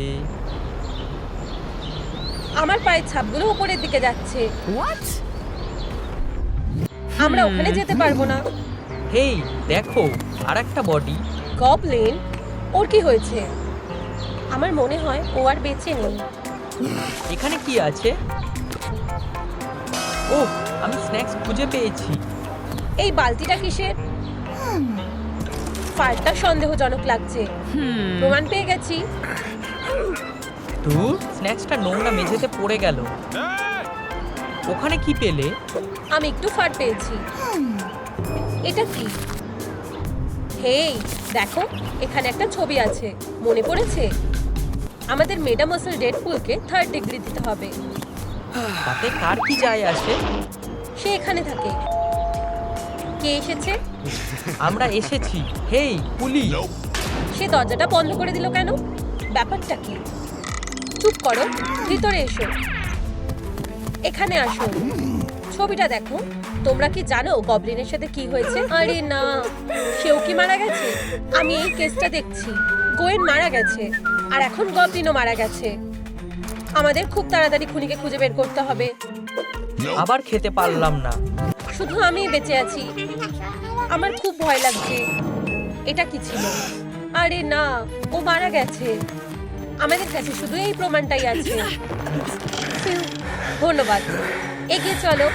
আমার পায়ের ছাপগুলো উপরের দিকে যাচ্ছে। আমরা ওখানে যেতে পারবো না। হেই, দেখো, আর একটা বডি। গবলিন, ওর কি হয়েছে? আমার মনে হয় ও আর বেঁচে নেই। এখানে কি আছে? ও, আমি স্ন্যাক্স খুঁজে পেয়েছি। এই বালতিটা কিসের? ফায়ারটা সন্দেহজনক লাগছে। প্রমাণ পেয়ে গেছি। ধুর, স্ন্যাক্সটা নোংরা মেঝেতে পড়ে গেল। ওখানে কি পেলে? আমি একটু ফার পেয়েছি। এটা কি? হেই, দেখো, এখানে একটা ছবি আছে। মনে পড়েছে? আমাদের মেডা মাসল ডেডপুলকে 3rd ডিগ্রি দিতে হবে। তাতে কার কি যায় আসে? সে এখানে থাকে। কে এসেছে? আমরা এসেছি। হেই, পুলিশ। সে দরজাটা বন্ধ করে দিল কেন? ব্যাপারটা কি? চুপ করো, ভিতরে এসো। এখানে আসো। ছবিটা দেখো। তোমরা কি জানো গবলিনের সাথে কি হয়েছে? আরে না, সেও কি মারা গেছে? আমি এই কেসটা দেখছি। গোয়েন মারা গেছে, আর এখন গবলিনও মারা গেছে। আমাদের খুব তাড়াতাড়ি খুনিকে খুঁজে বের করতে হবে। আবার খেতে পারলাম না। শুধু আমিই বেঁচে আছি। আমার খুব ভয় লাগছে। এটা কি ছিল? আরে না, ও মারা গেছে। আমাদের কাছে শুধু এই প্রমাণটাই আছে। ফিউ, ধন্যবাদ। এগিয়ে চলো।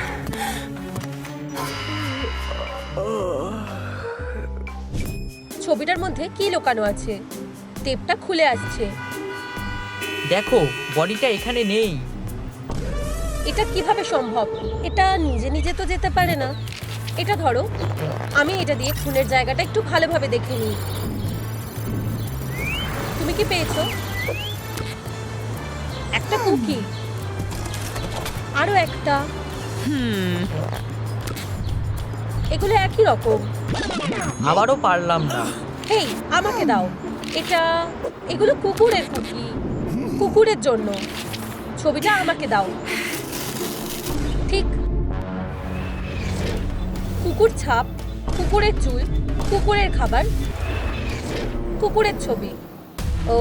ছবিটার মধ্যে কি লুকানো আছে? টেপটা খুলে আসছে। দেখো, বডিটা এখানে নেই। এটা কিভাবে সম্ভব? এটা নিজে নিজে তো যেতে পারে না। এটা ধরো, আমি এটা দিয়ে খুনের জায়গাটা একটু ভালোভাবে দেখে নিই। তুমি কি পেয়েছো? একটা কুকি, আরো একটা। এগুলো একই রকম। আবারও পারলাম না। হেই, আমাকে দাও এটা। এগুলো কুকুরের কুকি, কুকুরের জন্য। ছবিটা আমাকে দাও। ঠিক, কুকুর ছাপ, কুকুরের চুল, কুকুরের খাবার, কুকুরের ছবি। ও,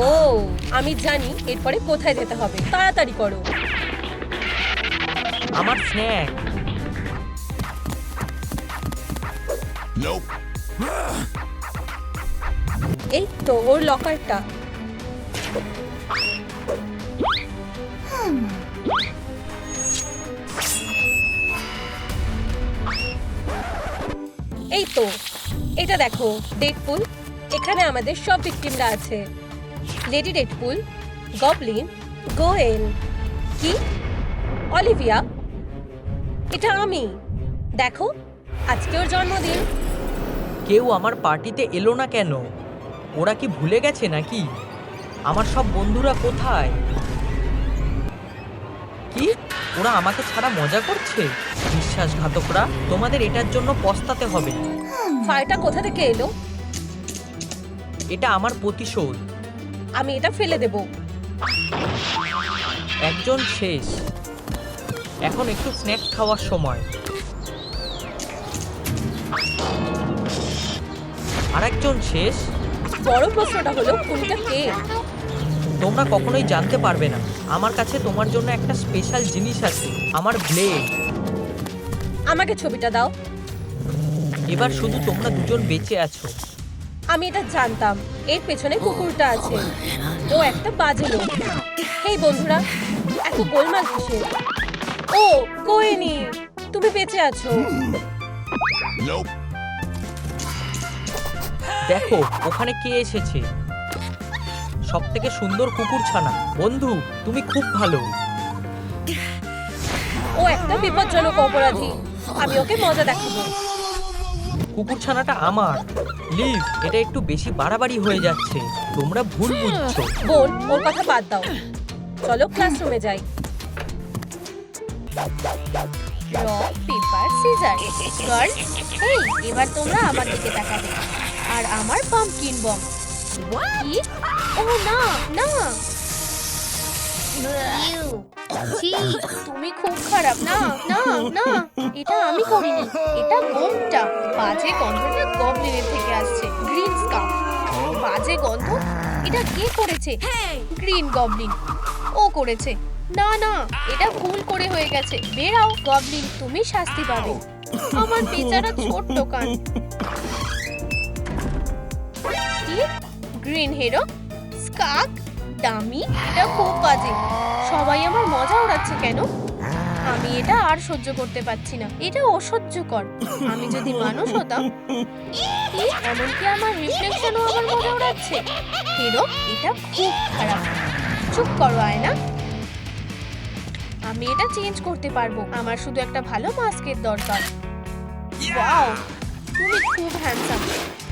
আমি জানি এরপরে কোথায় যেতে হবে। তাড়াতাড়ি করো। আমার স্ন্যাক। এই তো ওর লকারটা। এই তো, এটা দেখো ডেডপুল। এখানে আমাদের সব ভিকটিমরা আছে। লেডি ডেডপুল, গবলিন, গোয়েল, কি অলিভিয়া। এটা আমি। দেখো, আজকে ওর জন্মদিন। কেউ আমার পার্টিতে এলো না কেন? ওরা কি ভুলে গেছে নাকি? আমার সব বন্ধুরা কোথায়? কি ওরা আমাকে ছাড়া মজা করছে? বিশ্বাসঘাতকরা, তোমাদের এটার জন্য পস্তাতে হবে। ফায়ারটা কোথা থেকে এলো? এটা আমার প্রতিশোধ। আমি এটা ফেলে দেব। একজন শেষ। এখন একটু স্ন্যাক্স খাওয়ার সময়। আরেকজন শেষ। বড় প্রশ্নটা হলো কোনটা কে? তোমরা কখনোই জানতে পারবে না। আমার কাছে তোমার জন্য একটা স্পেশাল জিনিস আছে, আমার ব্লেড। আমাকে ছবিটা দাও। এবার শুধু তোমরা দুজন বেঁচে আছো। আমি এটা জানতাম। এর পেছনে কুকুরটা আছে। ও একটা বাজে লোক। হেই বন্ধুরা, এত গোলমাল কিসের? ও কোয়েনি, তুমি বেঁচে আছো। দেখো ওখানে কে এসেছে। সব থেকে সুন্দর কুকুর ছানা। বন্ধু, তুমি খুব ভালো। ও একটা বিপজ্জনক অপরাধী। আমি ওকে মজা দেখাবো। কুকুর ছানাটা আমার। লিভ, এটা একটু বেশি বাড়াবাড়ি হয়ে যাচ্ছে। তোমরা ভুল বুঝছো। বোন, ওর কথা বাদ দাও। চলো ক্লাসরুমে যাই। Rock paper scissor. গার্লস, এই এবার তোমরা আমার দিকে তাকাবে। আর আমার পাম্পকিন বম। কি? ও না না, ইউ, ছি, তুমি খুব খারাপ। না না না, এটা আমি করিনি। এটা বোমটা। বাজে গন্ধটা গবলিনের থেকে আসছে। Green scarf. বাজে গন্ধ। এটা কে করেছে? Green Goblin. ও করেছে। না না, এটা ভুল করে হয়ে গেছে। বেরাও গবলিন, তুমি শাস্তি পাবে। আমার বেচারা ছোট্ট কান। কি? গ্রিন হিরো, স্কাক, ডামি। এটা খুব বাজে। সবাই আমার মজা উড়াচ্ছে কেন? আমি এটা আর সহ্য করতে পারছি না। এটা অসহ্যকর। আমি যদি মানুষ হতাম। কি? এমনকি আমার রিফ্লেকশনও আমার মজা উড়াচ্ছে। হিরো, এটা খুব খারাপ। চুপ করো আয়না। আমি এটা চেঞ্জ করতে পারবো। আমার শুধু একটা ভালো মাস্কের দরকার। ওয়াও, তুমি খুব হ্যান্ডসাম।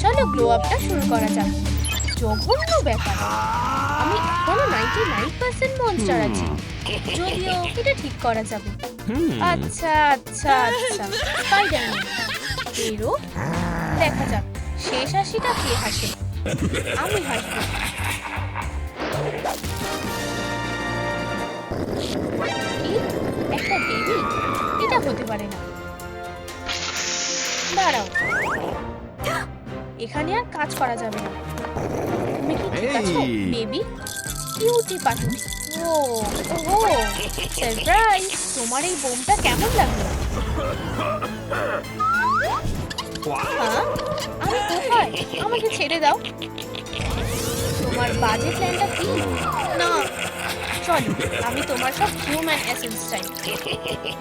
চলো গ্লো আপটা শুরু করা যাক। জঘন্য ব্যাপার। আমি এখনো 99% মনস্টার আছি। যদিও এটা ঠিক করা যাবে। আচ্ছা আচ্ছা আচ্ছা, স্পাইডারম্যান। হিরো, দেখা যাক শেষ হাসিটা কে হাসে। আমি হাসবো। কি? একটা বেবি? এটা হতে পারে না। দাঁড়াও, এখানে আর কাজ করা যাবে না। তুমি কি ঠিক আছো বেবি? কিউটি পাখি। ও ও, সারপ্রাইজ। তোমার এই বোমটা কেমন লাগলো? হ্যাঁ, আমি কোথায়? আমাকে ছেড়ে দাও। তোমার বাজে প্ল্যানটা কি? না, চলো, আমি তোমার সব হিউম্যান এসেন্স চাই।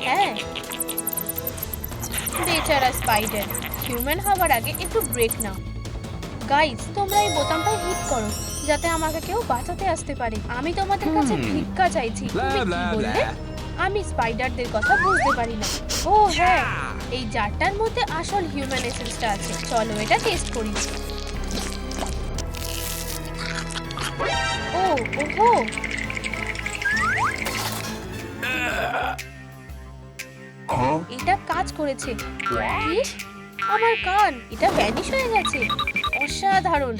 হ্যাঁ, বেচারা স্পাইডার। হিউম্যান হওয়ার আগে একটু ব্রেক নাও। গাইস, তোমরা এই বোতামটা হিট করো যাতে আমাকে কেউ বাঁচাতে আসতে পারে। আমি তোমাদের কাছে ভিক্ষা চাইছি। তুমি কি বললে? আমি স্পাইডারদের কথা বুঝতে পারি না। ও হ্যাঁ, এই জারটার মধ্যে আসল হিউম্যান এসেন্সটা আছে। চলো এটা টেস্ট করি। ও ওহো, এটা কাজ করেছে। কি? আমার কান, এটা ভ্যানিশ হয়ে গেছে। অসাধারণ,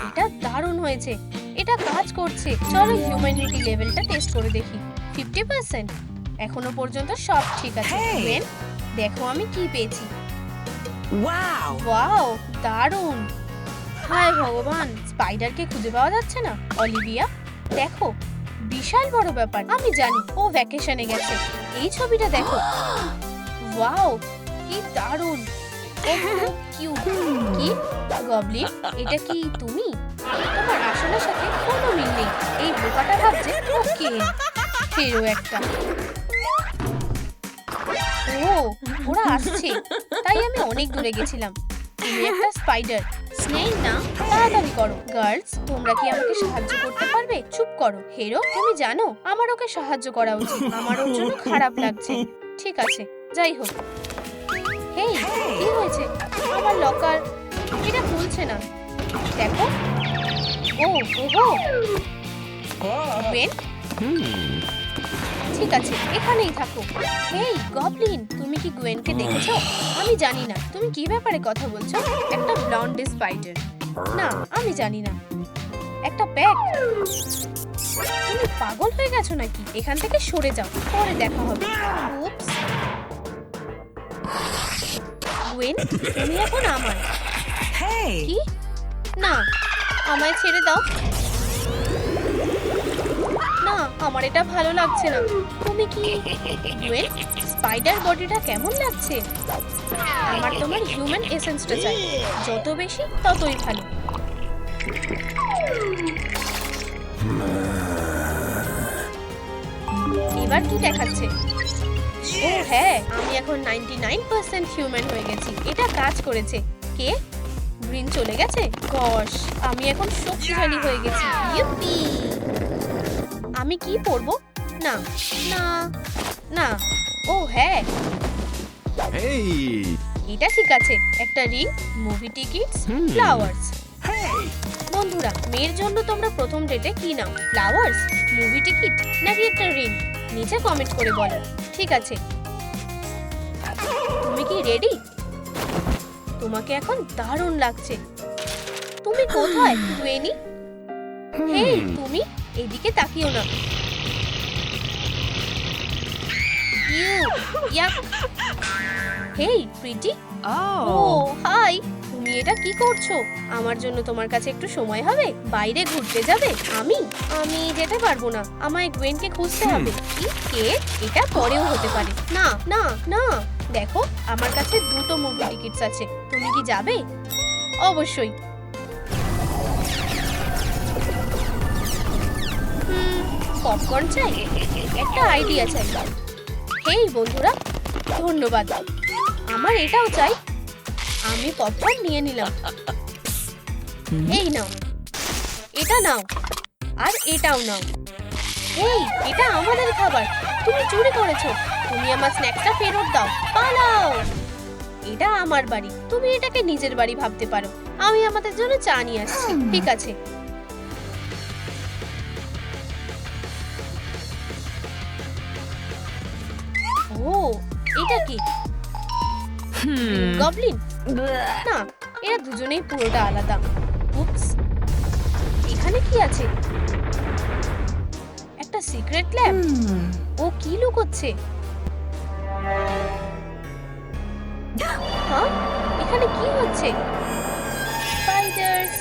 এটা দারুণ হয়েছে। এটা কাজ করছে। চলো হিউম্যানিটি লেভেলটা টেস্ট করে দেখি। 50%। এখনো পর্যন্ত সব ঠিক আছে। বেন, দেখো আমি কি পেয়েছি। ওয়াও, দারুণ। হায় ভগবান, স্পাইডারকে খুঁজে পাওয়া যাচ্ছে না। অলিভিয়া, দেখো, বিশাল বড় ব্যাপার। আমি জানি ও ভ্যাকেশনে গেছে। এই ছবিটা দেখো। ওয়াও, কি দারুণ। কিউট। কি গবলিন, এটা কি তুমি? তোমার আসলের সাথে কোনো মিল নেই। এই বোকাটা ভাবছে ওকে হিরো একটা। ও, ওরা আসছে, তাই আমি অনেক দূরে গেছিলাম। তুমি একটা স্পাইডার, স্নেক না? তাড়াতাড়ি করো। গার্লস, তোমরা কি আমাকে সাহায্য করতে পারবে? চুপ করো। হিরো, তুমি জানো আমার ওকে সাহায্য করা উচিত। আমার ওর জন্য খারাপ লাগছে। ঠিক আছে, যাই হোক। হেই, কি হয়েছে? আমার লকার, এটা খুলছে না। দেখো। ও ওহো, বেন, ঠিক আছে, এখানেই থাকো। হেই গবলিন, তুমি কি গুয়েনকে দেখেছো? আমি জানি না তুমি কি ব্যাপারে কথা বলছো। একটা ব্লন্ড স্পাইডার। না, আমি জানি না। একটা ব্যাগ। তুমি পাগল হয়ে গেছো নাকি? এখান থেকে সরে যাও, পরে দেখা হবে। উপস। গুয়েন, তুমি এখন আমার। কি? না, আমায় ছেড়ে দাও। না, আমার এটা ভালো লাগছে না। তুমি কি গুয়েন, স্পাইডার বডিটা কেমন লাগছে? আমার তোমার হিউম্যান এসেন্সটা চাই। যত বেশি ততই ভালো। এবার কি দেখাচ্ছে? ও হ্যাঁ, আমি এখন 99% হিউম্যান হয়ে গেছি। এটা কাজ করেছে। কে? গ্রিন চলে গেছে? গশ, আমি এখন শক্তিশালী হয়ে গেছি। ইউপি! আমি কি পরব? না না না। ও হ্যাঁ, এটা ঠিক আছে। একটা রিং, মুভি টিকিটস, ফ্লাওয়ার্স। বন্ধুরা, মেয়ের জন্য তোমরা প্রথম ডেটে কি নাও? ফ্লাওয়ার্স, মুভি টিকিট নাকি একটা রিং? নিচে কমেন্ট করে বলো। ঠিক আছে, তুমি কি রেডি? তোমাকে এখন দারুণ লাগছে। তুমি কোথায় গুয়েনি? হেই, তুমি এদিকে তাকিও না। ইয়াক। হেই প্রিটি। ও হাই, তুমি এটা কি করছো? আমার জন্য তোমার কাছে একটু সময় হবে? বাইরে ঘুরতে যাবে? আমি যেতে পারবো না। আমায় গুয়েনকে খুঁজতে হবে। কি কেক? এটা পরেও হতে পারে। না না না, দেখো আমার কাছে 2টো মুভি টিকিটস আছে। তুমি কি যাবে? অবশ্যই। পপকর্ন চাই? একটা আইডিয়া চাই। হেই বন্ধুরা, ধন্যবাদ। আমার এটাও চাই। আমি পপকর্ন নিয়ে নিলাম। এই নাও, এটা নাও, আর এটাও নাও। হেই, এটা আমাদের খাবার। তুমি চুরি করেছো। তুমি আমার স্ন্যাক্সটা ফেরত দাও। পালাও। এটা আমার বাড়ি, তুমি এটাকে নিজের বাড়ি ভাবতে পারো। আমি আমাদের জন্য চা নিয়ে আসছি। ঠিক আছে। ও, এটা কি? গবলিন? না, এরা দুজনেই পুরোটা আলাদা। উপস, এখানে কি আছে? একটা সিক্রেট ল্যাব। ও কি লুকোচ্ছে? হ্যাঁ, এখানে কি হচ্ছে? Spiders,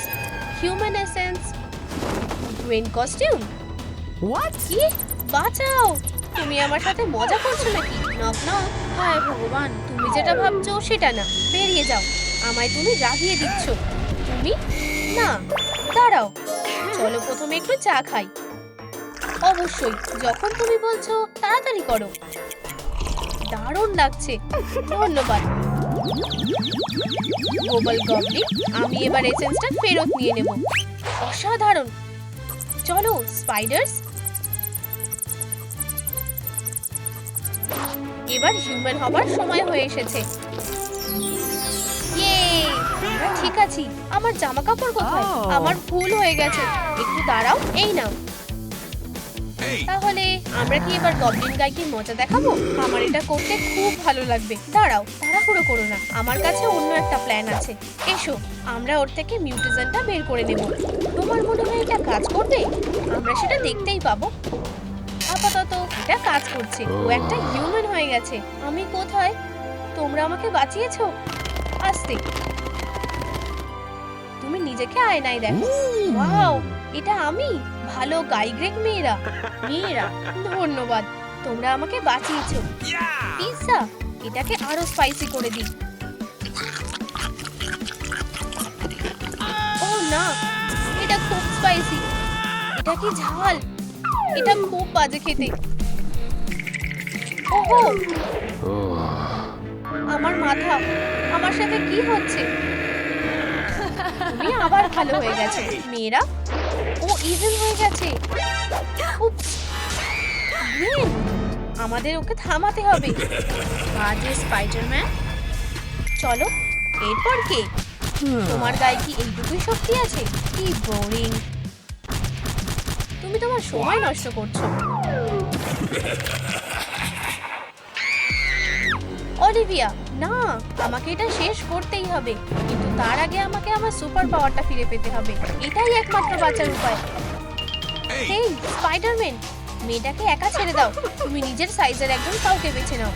human essence, green costume. What? কি? বাঁচাও! তুমি আমার সাথে মজা করছো নাকি? Knock knock. হায় ভগবান, তুমি যেটা ভাবছো সেটা না। বেরিয়ে যাও। আমায় তুমি রাগিয়ে দিচ্ছ। তুমি না, দাঁড়াও। চলো প্রথমে একটু চা খাই। অবশ্যই, যখন তুমি বলছো। তাড়াতাড়ি করো। দারুণ লাগছে। ধন্যবাদ গোবল গবলিন। আমি এবার এসেন্সটা ফেরত নিয়ে নেব। অসাধারণ। চলো স্পাইডার্স, এবার হিউম্যান হবার সময় হয়ে এসেছে। ইয়ে, আমরা ঠিক আছি। আমার জামা কাপড় কোথায়? আমার ভুল হয়ে গেছে। একটু দাঁড়াও, এই নাও। তাহলে আমরা কি এবার গবলিন গাইকে মজা দেখাবো? আমার এটা করতে খুব ভালো লাগবে। দাঁড়াও, তাড়াহুড়ো করো না, আমার কাছে অন্য একটা প্ল্যান আছে। এসো, আমরা ওর থেকে মিউটেশনটা বের করে নেব। তোমার মনে হয় এটা কাজ করবে? আমরা সেটা দেখতেই পাবো। আপাতত এটা কাজ করছে। ও একটা হিউম্যান হয়ে গেছে। আমি কোথায়? তোমরা আমাকে বাঁচিয়েছো। আস্তে, তুমি নিজেকে আয়নায় দেখো। ওয়াও, এটা আমি। ভালো গাই গ্রেগ মেয়েরা। মেয়েরা, ধন্যবাদ, তোমরা আমাকে বাঁচিয়েছো। পিৎজা, এটাকে আরো স্পাইসি করে দিই। ও না, এটা খুব স্পাইসি। এটা কি ঝাল? এটা খুব বাজে খেতে। ওহো, আমার মাথা, আমার সাথে কি হচ্ছে? তুমি আবার ভালো হয়ে গেছে। মেয়েরা, ও ইভিল হয়ে গেছে। উপস, গ্রেন, আমাদের ওকে থামাতে হবে। বাজে স্পাইডারম্যান। চলো, এরপর কে? তোমার গায়ে কি এইটুকুই শক্তি আছে? কি বোরিং। তুমি তোমার সময় নষ্ট করছো। অলিভিয়া, না, আমাকে এটা শেষ করতেই হবে। কিন্তু তার আগে আমাকে আমার সুপার পাওয়ারটা ফিরে পেতে হবে। এটাই একমাত্র বাঁচার উপায়। হেই স্পাইডারম্যান, মেয়েটাকে একা ছেড়ে দাও। তুমি নিজের সাইজের একজন কাউকে বেছে নাও।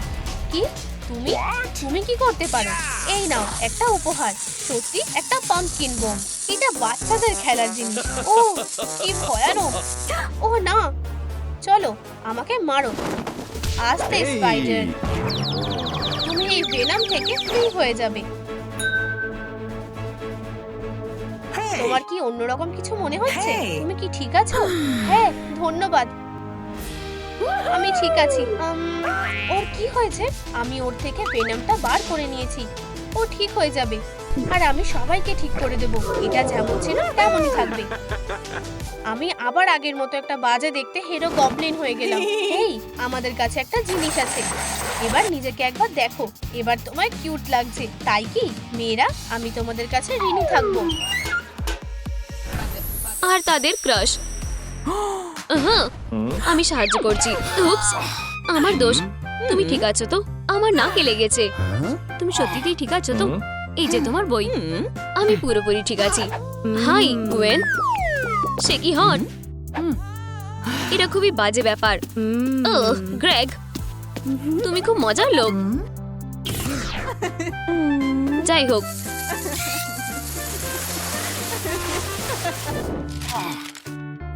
কি? তুমি তুমি কি করতে পারো? এই নাও একটা উপহার। সত্যি একটা পাম্পকিন বোম। এটা বাচ্চাদের খেলার জিনিস। ও কি ভয়ানক। ও না, চলো আমাকে মারো। আস্তে স্পাইডার, তুমি এই ভেনাম থেকে ফ্রি হয়ে যাবে। তোমার কি অন্যরকম কিছু মনে হচ্ছে? তুমি কি ঠিক আছো? হ্যাঁ, ধন্যবাদ, আমি ঠিক আছি। ওর কি হয়েছে? আমি ওর থেকে ভেনামটা বার করে নিয়েছি। ও ঠিক হয়ে যাবে, আর আমি সবাইকে ঠিক করে দেব। এটা যেমন ছিল তেমনই থাকবে। আমি আবার আগের মতো একটা বাজে দেখতে হিরো গবলিন হয়ে গেলাম। এই, আমাদের কাছে একটা জিনিস আছে। এবার নিজেকে একবার দেখো। এবার তোমায় কিউট লাগছে, তাই কি? মেয়েরা, আমি তোমাদের কাছে ঋণী থাকবো। আর তাদের ক্রাশ। আমি সাহায্য করছি। উপস, আমার দোষ। তুমি ঠিক আছো তো? আমার নাকে লেগেছে। তুমি সত্যিই ঠিক আছো তো? এই যে তোমার বই। আমি পুরোপুরি ঠিক আছি। High Nguyen. সে কি হন? এটা খুবই বাজে ব্যাপার। ওহ গ্রেগ, তুমি খুব মজার লোক। যাই হোক,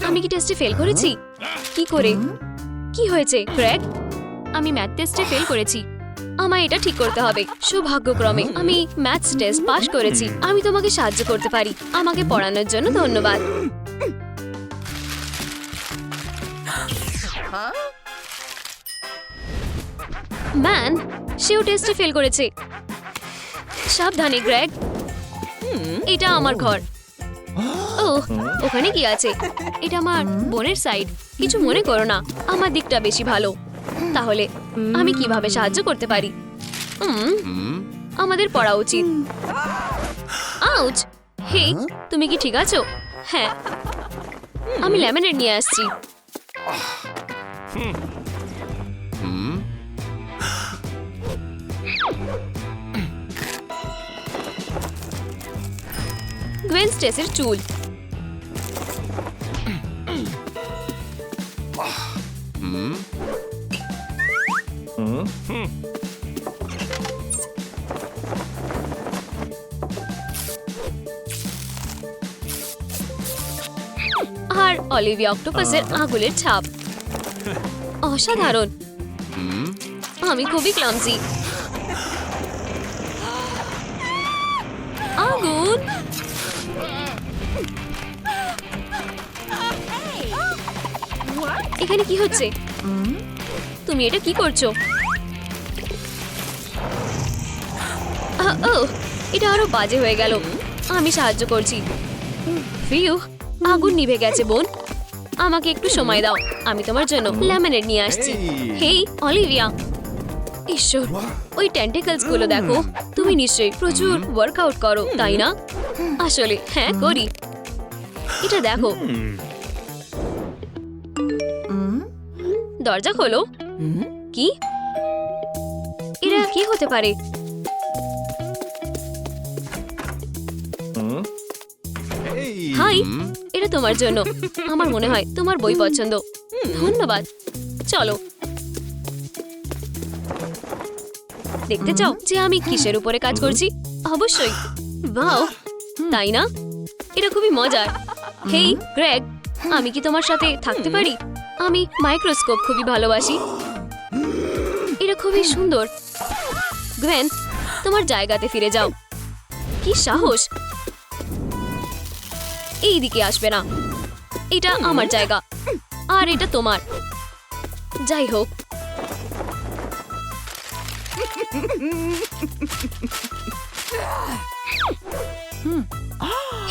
আমি কি টেস্টে ফেল করেছি? কি করে? কি হয়েছে গ্রেগ? আমি ম্যাথ টেস্টে ফেল করেছি। আমায় এটা ঠিক করতে হবে। সৌভাগ্যক্রমে আমি ম্যাথস টেস্ট পাশ করেছি। আমি তোমাকে সাহায্য করতে পারি। আমাকে পড়ানোর জন্য ধন্যবাদ। ম্যান, সেও টেস্টে ফেল করেছে। সাবধানে গ্রেগ, এটা আমার ঘর। ওহ, ওখানে কি আছে? এটা আমার বোনের সাইড। কিছু মনে করো না, আমার দিকটা বেশি ভালো। তাহলে আমি কিভাবে সাহায্য করতে পারি? আমাদের পড়া উচিত। আউচ! হে, তুমি কি ঠিক আছো? হ্যাঁ, আমি লেমনেড নিয়ে আসছি। গ্রেন স্টেসের চুল। আর অলিভিয়া অক্টোপাসের আঙুলের ছাপ। অসাধারণ। আমি খুবই ক্লামসি। আগুন! এখানে কি হচ্ছে? তুমি এটা কি করছো? ও, এটা আরো বাজে হয়ে গেল। আমি সাহায্য করছি। ফিউ, আগুন নিভে গেছে বোন। আমাকে একটু সময় দাও, আমি তোমার জন্য লেমনেড নিয়ে আসছি। হেই অলিভিয়া, ঈশ্বর, ওই টেন্টিকলস গুলো দেখো। তুমি নিশ্চয়ই প্রচুর ওয়ার্কআউট করো, তাই না? আসলে হ্যাঁ, করি। এটা দেখো। দরজা খোলো। কি? এরা কি হতে পারে? হাই, এটা তোমার জন্য। আমার মনে হয় তোমার বই পছন্দ। ধন্যবাদ। চলো, দেখতে চাও যে আমি কিসের উপরে কাজ করছি? অবশ্যই। ওয়াও, তাই না? এটা খুবই মজার। হেই গ্রেগ, আমি কি তোমার সাথে থাকতে পারি? আমি মাইক্রোস্কোপ খুবই ভালোবাসি। এটা খুবই সুন্দর। গ্রেন, তোমার জায়গাতে ফিরে যাও। কি সাহস! এই দিকে আসবে না। এটা আমার জায়গা আর এটা তোমার। যাই হোক,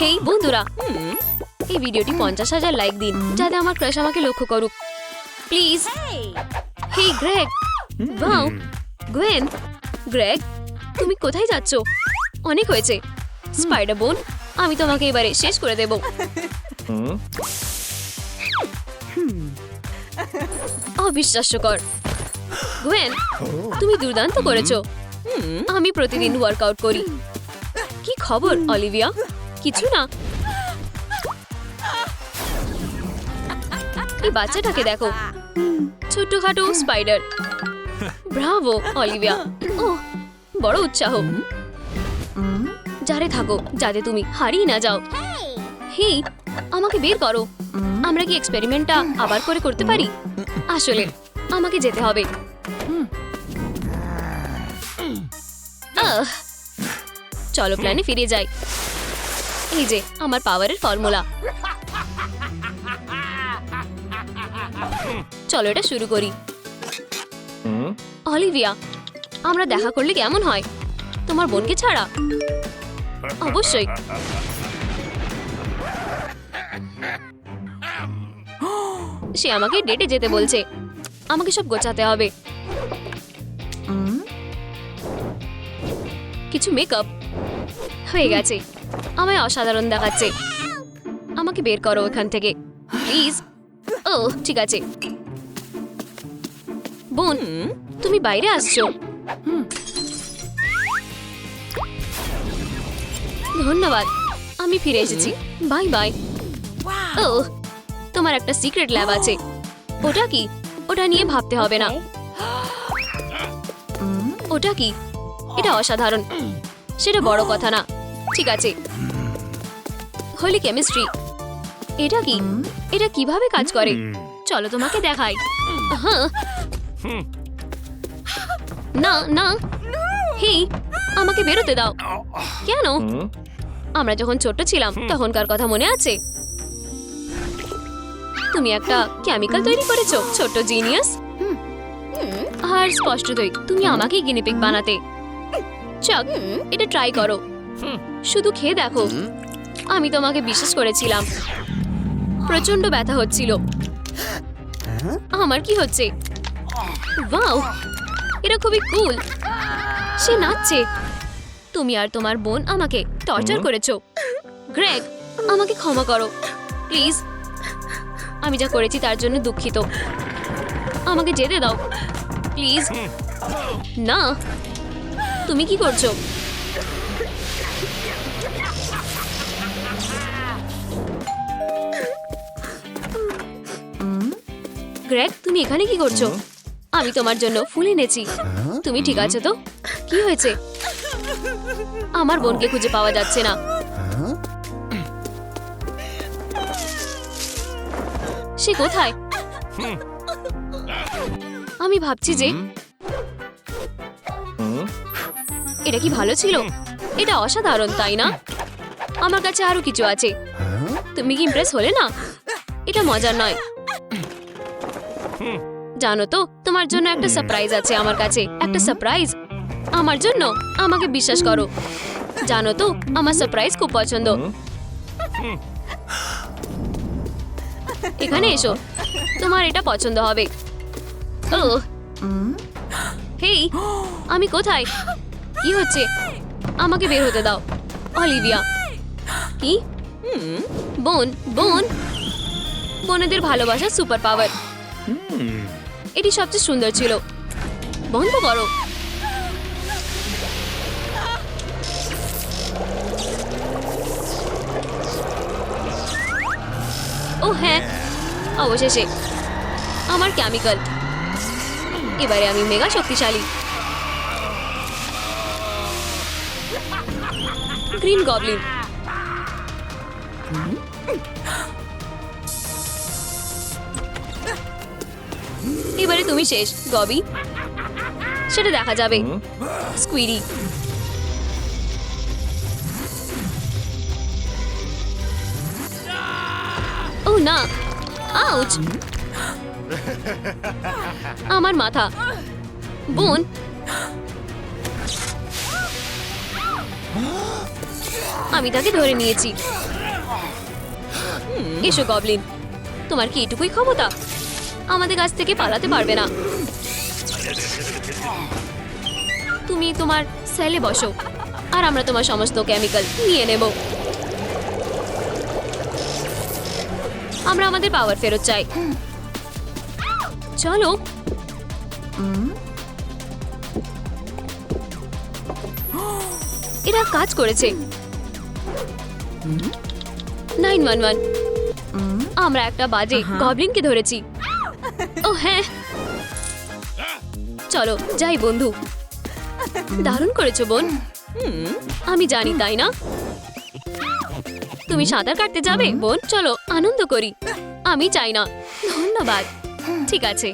হেই বন্ধুরা, এই ভিডিওটি 50,000 লাইক দিন যাতে আমার ক্রাশ আমাকে লক্ষ্য করুক, প্লিজ। হেই গ্রেগ, ওয়াও, গ্রেন, গ্রেগ, তুমি কোথায় যাচ্ছ? অনেক হয়েছে স্পাইডার বোন, আমি তোমাকে এবারে শেষ করে দেব। অবিশ্বাস্যকর। গ্রেন, তুমি দুর্দান্ত করেছো। আমি প্রতিদিন ওয়ার্কআউট করি। কি খবর অলিভিয়া? কিছু না। এই বাচ্চাটাকে দেখো, ছোট্টখাটো স্পাইডার। Bravo Olivia. ও, বড় উৎসাহ। যারে থাকো, যাতে তুমি হারিয়ে না যাও। হেই, আমাকে বের করো। আমরা কি এক্সপেরিমেন্টটা আবার করে করতে পারি? আসলে আমাকে যেতে হবে। চলো প্ল্যানে ফিরে যাই। এই যে আমার পাওয়ারের ফর্মুলা। চলো এটা শুরু করি। অলিভিয়া, আমরা দেখা করলে কেমন হয়? তোমার বোনকে ছাড়া? অবশ্যই। সে আমাকে ডেটে যেতে বলছে। আমাকে সব গোছাতে হবে। কিছু মেকআপ হয়ে গেছে। আমায় অসাধারণ দেখাচ্ছে। আমাকে বের করো এখান থেকে প্লিজ। ও ঠিক আছে। বোন, তুমি বাইরে আসছো? ধন্যবাদ, আমি ফিরে এসেছি। Bye bye. ও, তোমার একটা সিক্রেট ল্যাব আছে। ওটা কি? ওটা নিয়ে ভাবতে হবে না। ওটা কি? এটা অসাধারণ। সেটা বড় কথা না। ঠিক আছে। হোলি কেমিস্ট্রি। এটা কি? এটা কিভাবে কাজ করে? চলো তোমাকে দেখাই। হ্যাঁ। না না, হেই, আমাকে বেরোতে দাও। কেন? আমরা যখন ছোট ছিলাম তখনকার কথা মনে আছে? তুমি একটা কেমিক্যাল তৈরি করেছো, ছোট্ট জিনিয়াস। আর স্পষ্টতই তুমি আমাকে গিনিপিগ বানাতে। চাক, এটা ট্রাই করো। শুধু খেয়ে দেখো। আমি তোমাকে বিশ্বাস করেছিলাম। প্রচন্ড ব্যথা হচ্ছিল। আমার কি হচ্ছে? ওয়াও, এটা খুবই কুল। সে নাচছে। তুমি আর তোমার বোন আমাকে টর্চার করেছো। গ্রেগ, আমাকে ক্ষমা করো প্লিজ। আমি যা করেছি তার জন্য দুঃখিত। আমাকে যেতে দাও প্লিজ। না, তুমি কি করছো? গ্রেগ, তুমি এখানে কি করছো? আমি তোমার জন্য ফুল এনেছি। তুমি ঠিক আছো তো? কি হয়েছে? আমার বোনকে খুঁজে পাওয়া যাচ্ছে না। সে কোথায়? আমি ভাবছি যে এটা কি ভালো ছিল? এটা অসাধারণ, তাই না? আমার কাছে আরো কিছু আছে। তুমি কি ইমপ্রেস হলে না? এটা মজার নয়। জানো তো, তোমার জন্য একটা সারপ্রাইজ আছে আমার কাছে। একটা সারপ্রাইজ আমার জন্য। আমাকে বিশ্বাস করো। জানো তো, আমার সারপ্রাইজ খুব পছন্দ। এখানে এসো, তোমার এটা পছন্দ হবে। ও, হেই, আমি কোথায়? কি হচ্ছে? আমাকে বের হতে দাও। অলিভিয়া। কি? বোন, বোন। বোনেদের ভালোবাসা সুপার পাওয়ার। এটি সবচেয়ে সুন্দর ছিল। বন্ধ করো। ও হ্যাঁ, অবশেষে আমার কেমিক্যাল। এবারে আমি মেগা শক্তিশালী। Green Goblin. এবারে তুমি শেষ, গবি। সেটা দেখা যাবে। স্কুইডি। ও না, আউচ! আমার মাথা। বোন, আমি তাকে ধরে নিয়েছি। এসো গবলিন, তোমার কি এটুকুই ক্ষমতা? আমাদের কাছ থেকে পালাতে পারবে না। তুমি তোমার সেলে বসো, আর আমরা তোমার সমস্ত কেমিক্যাল নিয়ে নেব। আমরা আমাদের পাওয়ার ফেরত চাই। চলো। এরা কাজ করেছে। 911। আমরা একটা বাজে গবলিনকে ধরেছি। ও হ্যাঁ, চলো যাই বন্ধু। দারুণ করেছো বোন। আমি জানি, তাই না? তুমি সাঁতার কাটতে যাবে বোন? চলো আনন্দ করি। আমি চাই না। ধন্যবাদ। ঠিক আছে।